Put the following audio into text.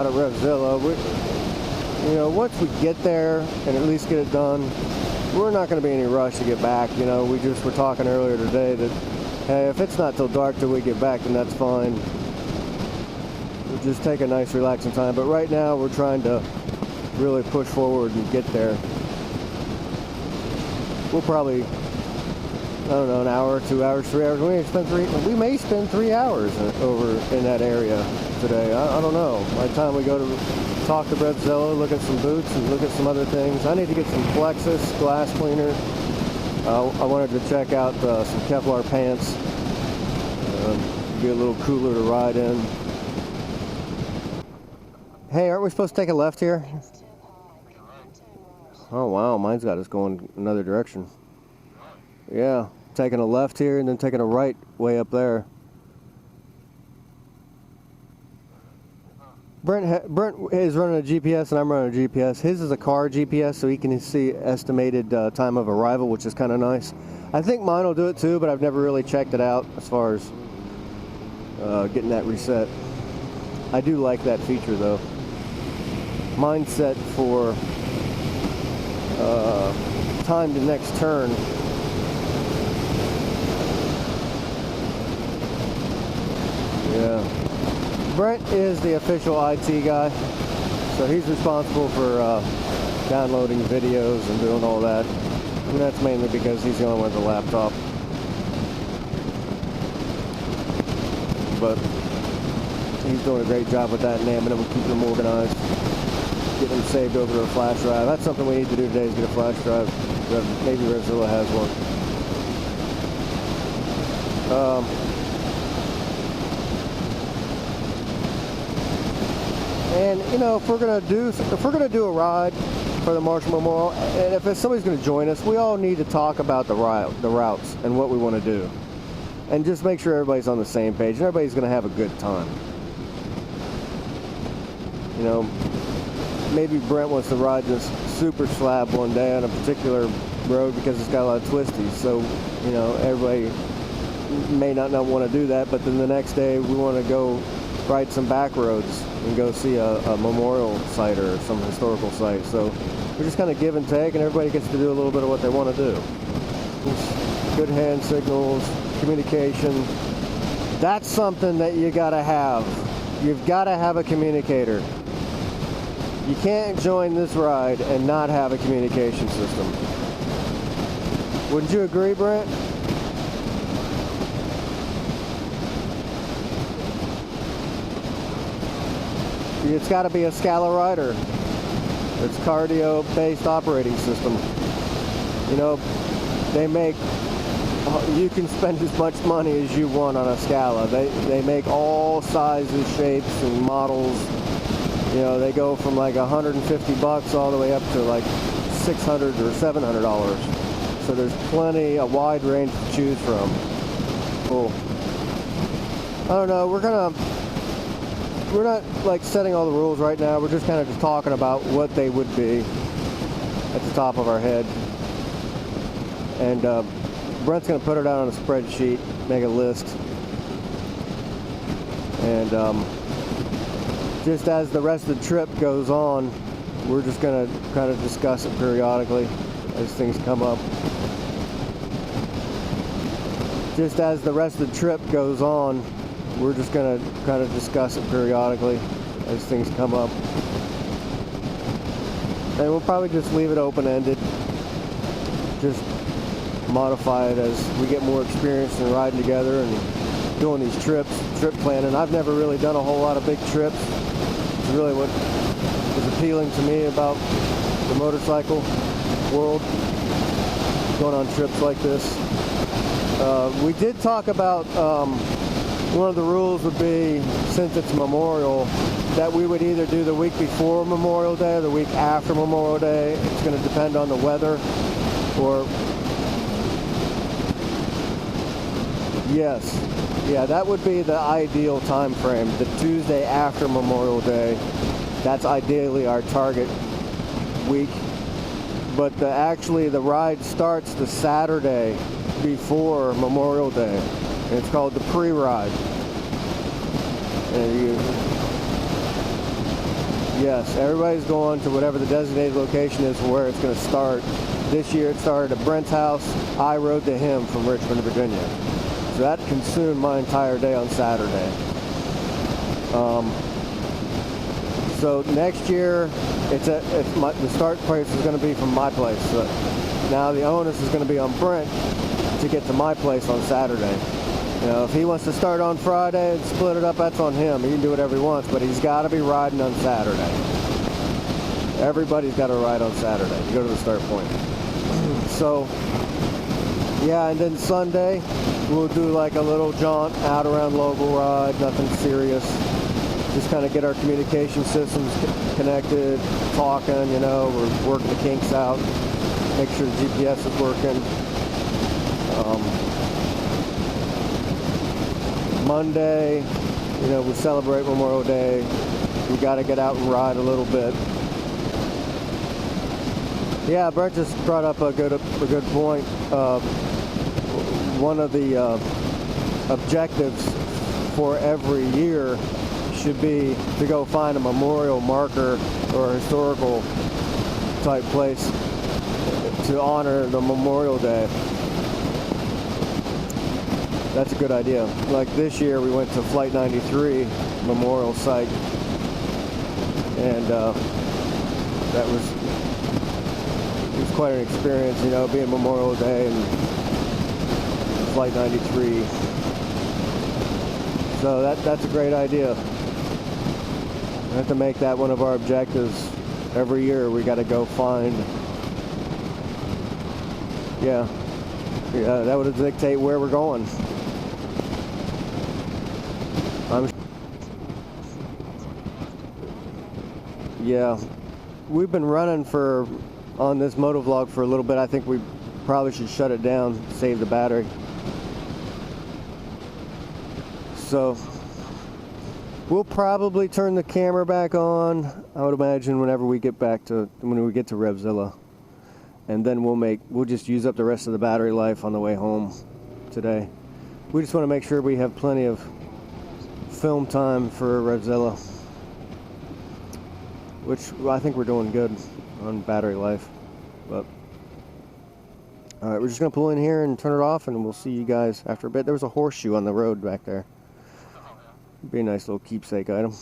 At RevZilla, once we get there and at least get it done, we're not going to be in any rush to get back. We just were talking earlier today that, hey, if it's not till dark till we get back, then that's fine. We'll just take a nice relaxing time. But right now, we're trying to really push forward and get there. We'll probably, I don't know, an hour, 2 hours, 3 hours. We may spend 3 hours over in that area today. I don't know. By the time we go to talk to RevZilla, look at some boots and look at some other things. I need to get some Plexus glass cleaner. I wanted to check out some Kevlar pants. Be a little cooler to ride in. Hey, aren't we supposed to take a left here? Oh wow, mine's got us going another direction. Yeah, taking a left here and then taking a right way up there. Brent is running a GPS and I'm running a GPS. His is a car GPS, so he can see estimated time of arrival, which is kind of nice. I think mine will do it too, but I've never really checked it out as far as getting that reset. I do like that feature though. Mine's set for time to next turn. Yeah. Brent is the official IT guy, so he's responsible for downloading videos and doing all that. And that's mainly because he's the only one with a laptop. But he's doing a great job with that and namming them and keeping them organized. Getting them saved over to a flash drive. That's something we need to do today, is get a flash drive. Maybe RevZilla has one. And if we're gonna do a ride for the Marshall Memorial, and if somebody's gonna join us, we all need to talk about the routes and what we want to do, and just make sure everybody's on the same page and everybody's gonna have a good time. Maybe Brent wants to ride this super slab one day on a particular road because it's got a lot of twisties. So, everybody may not want to do that, but then the next day we want to go ride some back roads and go see a memorial site or some historical site. So we're just kind of give and take, and everybody gets to do a little bit of what they want to do. Just good hand signals, communication. That's something that you gotta have. You've got to have a communicator. You can't join this ride and not have a communication system. Wouldn't you agree, Brent? It's got to be a Scala rider. It's cardio-based operating system. You can spend as much money as you want on a Scala. They make all sizes, shapes, and models. They go from like $150 all the way up to like $600 or $700. So there's a wide range to choose from. Cool. I don't know. We're not like setting all the rules right now. We're just kind of just talking about what they would be at the top of our head. And Brent's going to put it out on a spreadsheet, make a list. And just as the rest of the trip goes on, we're just going to kind of discuss it periodically as things come up. Just as the rest of the trip goes on, we're just going to kind of discuss it periodically as things come up. And we'll probably just leave it open-ended. Just modify it as we get more experience in riding together and doing these trip planning. I've never really done a whole lot of big trips. It's really what was appealing to me about the motorcycle world, going on trips like this. We did talk about one of the rules would be, since it's Memorial, that we would either do the week before Memorial Day or the week after Memorial Day. It's going to depend on the weather. Or yes, yeah, that would be the ideal time frame. The Tuesday after Memorial Day, that's ideally our target week. But actually the ride starts the Saturday before Memorial Day. And it's called the pre-ride. And Yes, everybody's going to whatever the designated location is for where it's going to start. This year it started at Brent's house. I rode to him from Richmond, Virginia. So that consumed my entire day on Saturday. So next year, the start place is going to be from my place. So now the onus is going to be on Brent to get to my place on Saturday. You know, if he wants to start on Friday and split it up, that's on him. He can do whatever he wants, but he's got to be riding on Saturday. Everybody's got to ride on Saturday to go to the start point. So, yeah, and then Sunday, we'll do like a little jaunt out around Local Ride, nothing serious. Just kind of get our communication systems connected, talking, you know, we're working the kinks out, make sure the GPS is working. Monday, you know, we celebrate Memorial Day. We got to get out and ride a little bit. Yeah, Brent just brought up a good point. One of the objectives for every year should be to go find a memorial marker or a historical type place to honor the Memorial Day. That's a good idea. Like this year, we went to Flight 93 Memorial Site, and it was quite an experience, you know, being Memorial Day and Flight 93. So that's a great idea. We have to make that one of our objectives. Every year, we got to go find. Yeah, that would dictate where we're going. Yeah, we've been running on this motovlog for a little bit. I think we probably should shut it down, save the battery. So we'll probably turn the camera back on, I would imagine, when we get to RevZilla. And then we'll just use up the rest of the battery life on the way home today. We just want to make sure we have plenty of film time for RevZilla, which I think we're doing good on battery life. But all right, we're just gonna pull in here and turn it off, and we'll see you guys after a bit. There was a horseshoe on the road back there. Be a nice little keepsake item.